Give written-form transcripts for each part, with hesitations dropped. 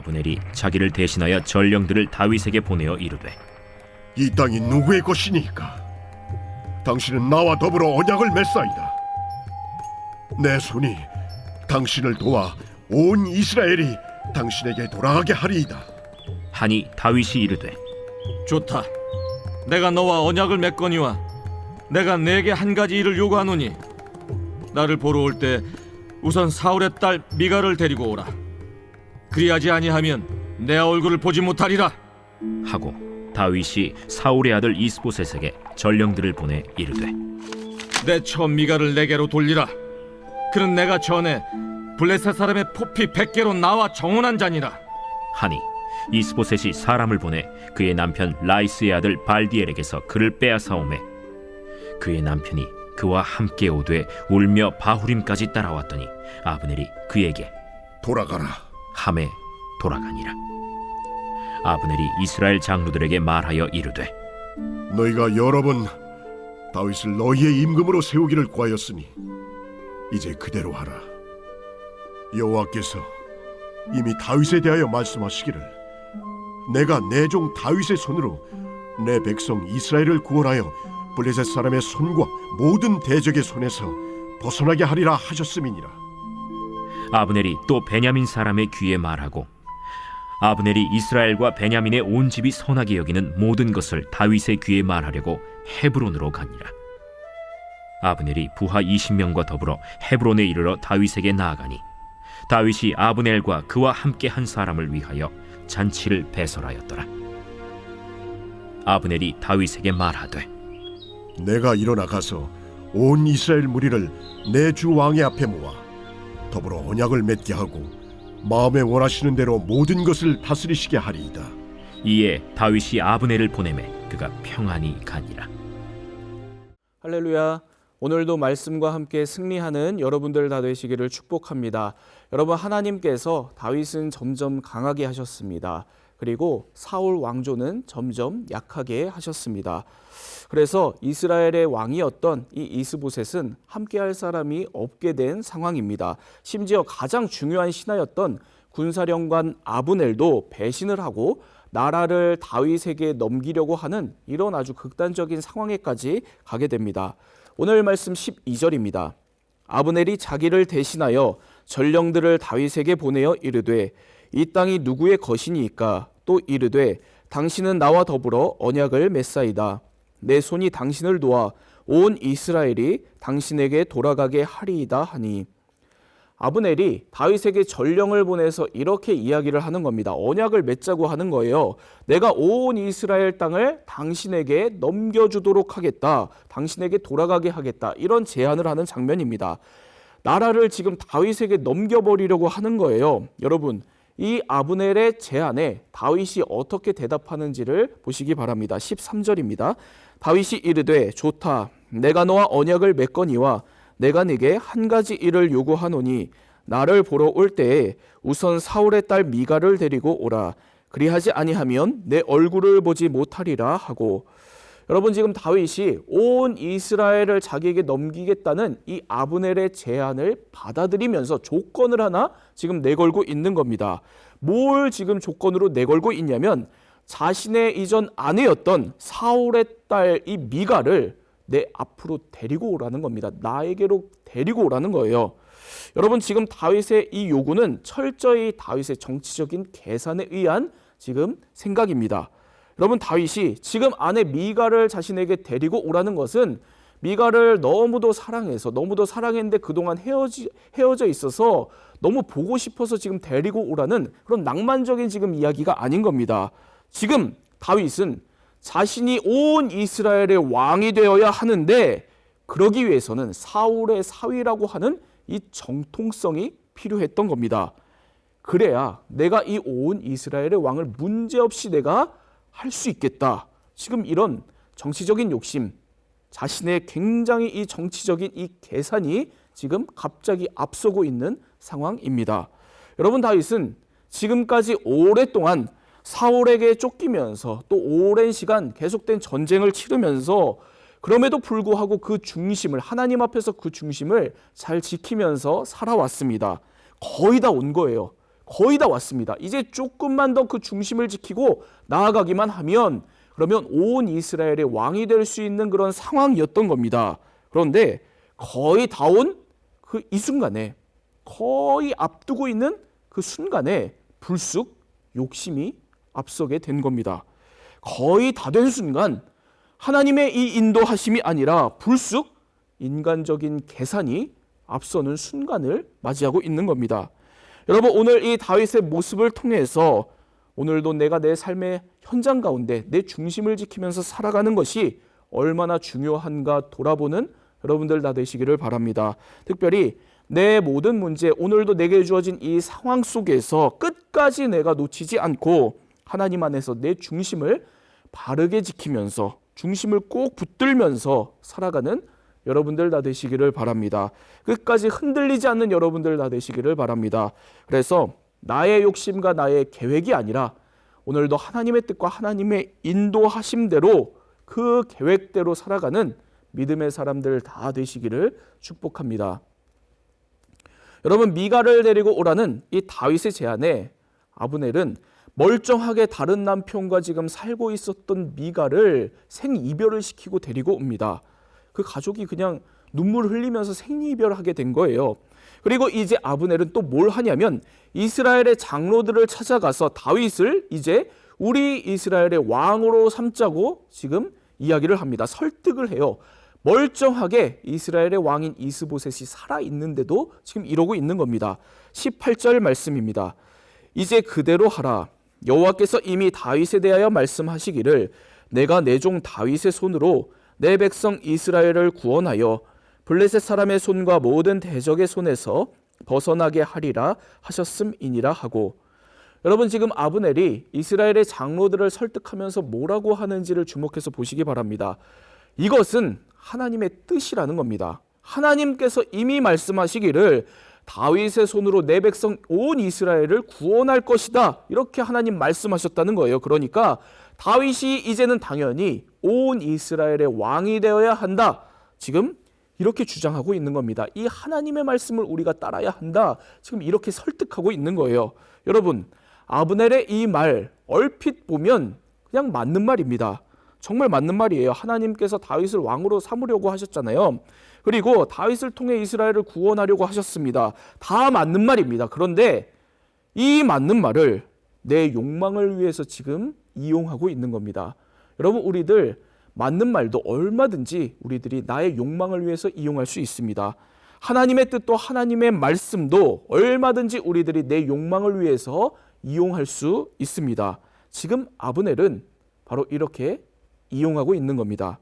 아브넬이 자기를 대신하여 전령들을 다윗에게 보내어 이르되 이 땅이 누구의 것이니까? 당신은 나와 더불어 언약을 맺사이다. 내 손이 당신을 도와 온 이스라엘이 당신에게 돌아가게 하리이다. 하니 다윗이 이르되 좋다. 내가 너와 언약을 맺거니와 내가 네게 한 가지 일을 요구하노니 나를 보러 올 때 우선 사울의 딸 미갈을 데리고 오라. 그리하지 아니하면 내 얼굴을 보지 못하리라 하고 다윗이 사울의 아들 이스보셋에게 전령들을 보내 이르되 내 처 미갈을 내게로 돌리라. 그는 내가 전에 블레셋 사람의 포피 100개로 나와 정언한 자니라. 하니 이스보셋이 사람을 보내 그의 남편 라이스의 아들 발디엘에게서 그를 빼앗아오매 그의 남편이 그와 함께 오되 울며 바후림까지 따라왔더니 아브넬이 그에게 돌아가라. 함에 돌아가니라. 아브넬이 이스라엘 장로들에게 말하여 이르되 너희가 여러 번 다윗을 너희의 임금으로 세우기를 구하였으니 이제 그대로 하라. 여호와께서 이미 다윗에 대하여 말씀하시기를 내가 내 종 다윗의 손으로 내 백성 이스라엘을 구원하여 블레셋 사람의 손과 모든 대적의 손에서 벗어나게 하리라 하셨음이니라. 아브넬이 또 베냐민 사람의 귀에 말하고 아브넬이 이스라엘과 베냐민의 온 집이 선하게 여기는 모든 것을 다윗의 귀에 말하려고 헤브론으로 가니라. 아브넬이 부하 20명과 더불어 헤브론에 이르러 다윗에게 나아가니 다윗이 아브넬과 그와 함께 한 사람을 위하여 잔치를 배설하였더라. 아브넬이 다윗에게 말하되 내가 일어나 가서 온 이스라엘 무리를 내 주 왕의 앞에 모아 더불어 언약을 맺게 하고 마음에 원하시는 대로 모든 것을 다스리시게 하리이다. 이에 다윗이 아브넬을 보내매 그가 평안히 가니라. 할렐루야. 오늘도 말씀과 함께 승리하는 여러분들 다 되시기를 축복합니다. 여러분, 하나님께서 다윗은 점점 강하게 하셨습니다. 그리고 사울 왕조는 점점 약하게 하셨습니다. 그래서 이스라엘의 왕이었던 이 이스보셋은 함께할 사람이 없게 된 상황입니다. 심지어 가장 중요한 신하였던 군사령관 아브넬도 배신을 하고 나라를 다윗에게 넘기려고 하는 이런 아주 극단적인 상황에까지 가게 됩니다. 오늘 말씀 12절입니다. 아브넬이 자기를 대신하여 전령들을 다윗에게 보내어 이르되 이 땅이 누구의 것이니까? 또 이르되 당신은 나와 더불어 언약을 맺사이다. 내 손이 당신을 도와 온 이스라엘이 당신에게 돌아가게 하리이다 하니 아브넬이 다윗에게 전령을 보내서 이렇게 이야기를 하는 겁니다. 언약을 맺자고 하는 거예요. 내가 온 이스라엘 땅을 당신에게 넘겨주도록 하겠다. 당신에게 돌아가게 하겠다. 이런 제안을 하는 장면입니다. 나라를 지금 다윗에게 넘겨버리려고 하는 거예요. 여러분, 이 아브넬의 제안에 다윗이 어떻게 대답하는지를 보시기 바랍니다. 13절입니다. 다윗이 이르되 좋다. 내가 너와 언약을 맺거니와 내가 네게 한 가지 일을 요구하노니 나를 보러 올 때에 우선 사울의 딸 미갈을 데리고 오라. 그리하지 아니하면 내 얼굴을 보지 못하리라 하고, 여러분, 지금 다윗이 온 이스라엘을 자기에게 넘기겠다는 이 아브넬의 제안을 받아들이면서 조건을 하나 지금 내걸고 있는 겁니다. 뭘 지금 조건으로 내걸고 있냐면 자신의 이전 아내였던 사울의 딸 이 미갈을 내 앞으로 데리고 오라는 겁니다. 나에게로 데리고 오라는 거예요. 여러분, 지금 다윗의 이 요구는 철저히 다윗의 정치적인 계산에 의한 지금 생각입니다. 여러분, 다윗이 지금 아내 미갈을 자신에게 데리고 오라는 것은 미갈을 너무도 사랑해서 너무도 사랑했는데 그동안 헤어져 있어서 너무 보고 싶어서 지금 데리고 오라는 그런 낭만적인 지금 이야기가 아닌 겁니다. 지금 다윗은 자신이 온 이스라엘의 왕이 되어야 하는데 그러기 위해서는 사울의 사위라고 하는 이 정통성이 필요했던 겁니다. 그래야 내가 이 온 이스라엘의 왕을 문제없이 내가 할 수 있겠다. 지금 이런 정치적인 욕심, 자신의 굉장히 이 정치적인 이 계산이 지금 갑자기 앞서고 있는 상황입니다. 여러분, 다윗은 지금까지 오랫동안 사울에게 쫓기면서 또 오랜 시간 계속된 전쟁을 치르면서 그럼에도 불구하고 그 중심을, 하나님 앞에서 그 중심을 잘 지키면서 살아왔습니다. 거의 다 온 거예요. 거의 다 왔습니다. 이제 조금만 더 그 중심을 지키고 나아가기만 하면 그러면 온 이스라엘의 왕이 될 수 있는 그런 상황이었던 겁니다. 그런데 거의 다 온 그 이 순간에, 거의 앞두고 있는 그 순간에 불쑥 욕심이 앞서게 된 겁니다. 거의 다 된 순간 하나님의 이 인도하심이 아니라 불쑥 인간적인 계산이 앞서는 순간을 맞이하고 있는 겁니다. 여러분, 오늘 이 다윗의 모습을 통해서 오늘도 내가 내 삶의 현장 가운데 내 중심을 지키면서 살아가는 것이 얼마나 중요한가 돌아보는 여러분들 다 되시기를 바랍니다. 특별히 내 모든 문제, 오늘도 내게 주어진 이 상황 속에서 끝까지 내가 놓치지 않고 하나님 안에서 내 중심을 바르게 지키면서 중심을 꼭 붙들면서 살아가는 여러분들 다 되시기를 바랍니다. 끝까지 흔들리지 않는 여러분들 다 되시기를 바랍니다. 그래서 나의 욕심과 나의 계획이 아니라 오늘도 하나님의 뜻과 하나님의 인도하심대로 그 계획대로 살아가는 믿음의 사람들 다 되시기를 축복합니다. 여러분, 미가를 데리고 오라는 이 다윗의 제안에 아브넬은 멀쩡하게 다른 남편과 지금 살고 있었던 미가를 생이별을 시키고 데리고 옵니다. 그 가족이 그냥 눈물 흘리면서 생이별하게 된 거예요. 그리고 이제 아브넬은 또 뭘 하냐면 이스라엘의 장로들을 찾아가서 다윗을 이제 우리 이스라엘의 왕으로 삼자고 지금 이야기를 합니다. 설득을 해요. 멀쩡하게 이스라엘의 왕인 이스보셋이 살아있는데도 지금 이러고 있는 겁니다. 18절 말씀입니다. 이제 그대로 하라. 여호와께서 이미 다윗에 대하여 말씀하시기를 내가 내 종 다윗의 손으로 내 백성 이스라엘을 구원하여 블레셋 사람의 손과 모든 대적의 손에서 벗어나게 하리라 하셨음이니라 하고, 여러분, 지금 아브넬이 이스라엘의 장로들을 설득하면서 뭐라고 하는지를 주목해서 보시기 바랍니다. 이것은 하나님의 뜻이라는 겁니다. 하나님께서 이미 말씀하시기를 다윗의 손으로 내 백성 온 이스라엘을 구원할 것이다, 이렇게 하나님 말씀하셨다는 거예요. 그러니까 다윗이 이제는 당연히 온 이스라엘의 왕이 되어야 한다, 지금 이렇게 주장하고 있는 겁니다. 이 하나님의 말씀을 우리가 따라야 한다, 지금 이렇게 설득하고 있는 거예요. 여러분, 아브넬의 이 말 얼핏 보면 그냥 맞는 말입니다. 정말 맞는 말이에요. 하나님께서 다윗을 왕으로 삼으려고 하셨잖아요. 그리고 다윗을 통해 이스라엘을 구원하려고 하셨습니다. 다 맞는 말입니다. 그런데 이 맞는 말을 내 욕망을 위해서 지금 이용하고 있는 겁니다. 여러분, 우리들 맞는 말도 얼마든지 우리들이 나의 욕망을 위해서 이용할 수 있습니다. 하나님의 뜻도 하나님의 말씀도 얼마든지 우리들이 내 욕망을 위해서 이용할 수 있습니다. 지금 아브넬은 바로 이렇게 이용하고 있는 겁니다.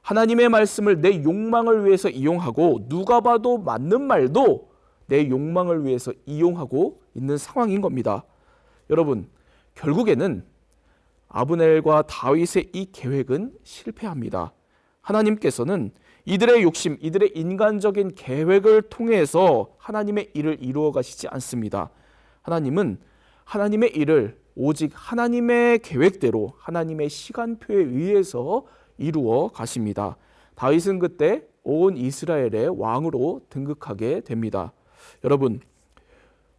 하나님의 말씀을 내 욕망을 위해서 이용하고 누가 봐도 맞는 말도 내 욕망을 위해서 이용하고 있는 상황인 겁니다. 여러분, 결국에는 아브넬과 다윗의 이 계획은 실패합니다. 하나님께서는 이들의 욕심, 이들의 인간적인 계획을 통해서 하나님의 일을 이루어 가시지 않습니다. 하나님은 하나님의 일을 오직 하나님의 계획대로 하나님의 시간표에 의해서 이루어 가십니다. 다윗은 그때 온 이스라엘의 왕으로 등극하게 됩니다. 여러분,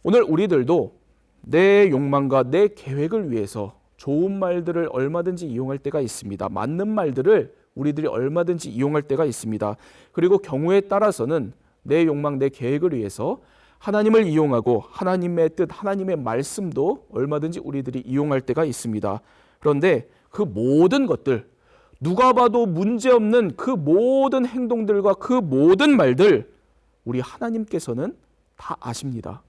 오늘 우리들도 내 욕망과 내 계획을 위해서 좋은 말들을 얼마든지 이용할 때가 있습니다. 맞는 말들을 우리들이 얼마든지 이용할 때가 있습니다. 그리고 경우에 따라서는 내 욕망, 내 계획을 위해서 하나님을 이용하고 하나님의 뜻, 하나님의 말씀도 얼마든지 우리들이 이용할 때가 있습니다. 그런데 그 모든 것들, 누가 봐도 문제없는 그 모든 행동들과 그 모든 말들, 우리 하나님께서는 다 아십니다.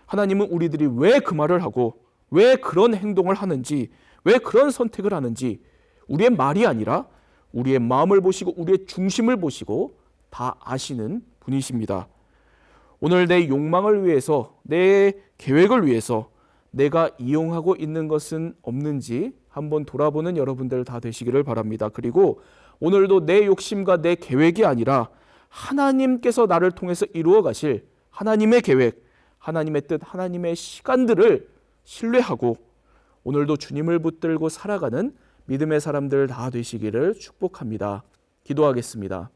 하나님은 우리들이 왜 그 말을 하고 왜 그런 행동을 하는지, 왜 그런 선택을 하는지 우리의 말이 아니라 우리의 마음을 보시고 우리의 중심을 보시고 다 아시는 분이십니다. 오늘 내 욕망을 위해서, 내 계획을 위해서 내가 이용하고 있는 것은 없는지 한번 돌아보는 여러분들 다 되시기를 바랍니다. 그리고 오늘도 내 욕심과 내 계획이 아니라 하나님께서 나를 통해서 이루어 가실 하나님의 계획, 하나님의 뜻, 하나님의 시간들을 신뢰하고 오늘도 주님을 붙들고 살아가는 믿음의 사람들 다 되시기를 축복합니다. 기도하겠습니다.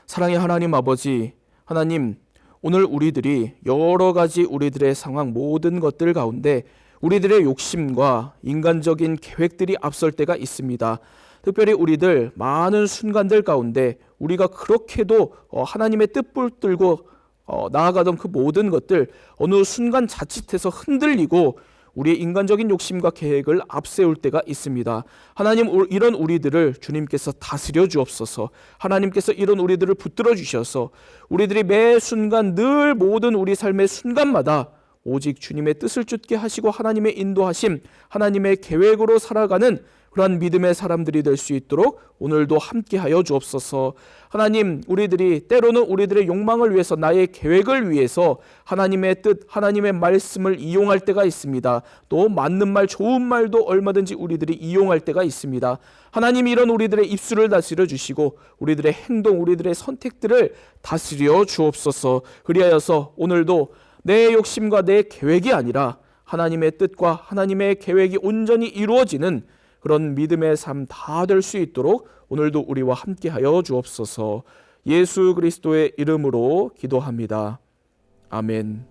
사랑의 하나님 아버지, 하나님, 오늘 우리들이 여러 가지 우리들의 상황 모든 것들 가운데 우리들의 욕심과 인간적인 계획들이 앞설 때가 있습니다. 특별히 우리들 많은 순간들 가운데 우리가 그렇게도 하나님의 뜻 붙들고 나아가던 그 모든 것들 어느 순간 자칫해서 흔들리고 우리의 인간적인 욕심과 계획을 앞세울 때가 있습니다. 하나님, 이런 우리들을 주님께서 다스려 주옵소서. 하나님께서 이런 우리들을 붙들어 주셔서 우리들이 매 순간 늘 모든 우리 삶의 순간마다 오직 주님의 뜻을 쫓게 하시고 하나님의 인도하심, 하나님의 계획으로 살아가는 그러한 믿음의 사람들이 될 수 있도록 오늘도 함께하여 주옵소서. 하나님, 우리들이 때로는 우리들의 욕망을 위해서, 나의 계획을 위해서 하나님의 뜻, 하나님의 말씀을 이용할 때가 있습니다. 또 맞는 말, 좋은 말도 얼마든지 우리들이 이용할 때가 있습니다. 하나님, 이런 우리들의 입술을 다스려 주시고 우리들의 행동, 우리들의 선택들을 다스려 주옵소서. 그리하여서 오늘도 내 욕심과 내 계획이 아니라 하나님의 뜻과 하나님의 계획이 온전히 이루어지는 그런 믿음의 삶 다 될 수 있도록 오늘도 우리와 함께하여 주옵소서. 예수 그리스도의 이름으로 기도합니다. 아멘.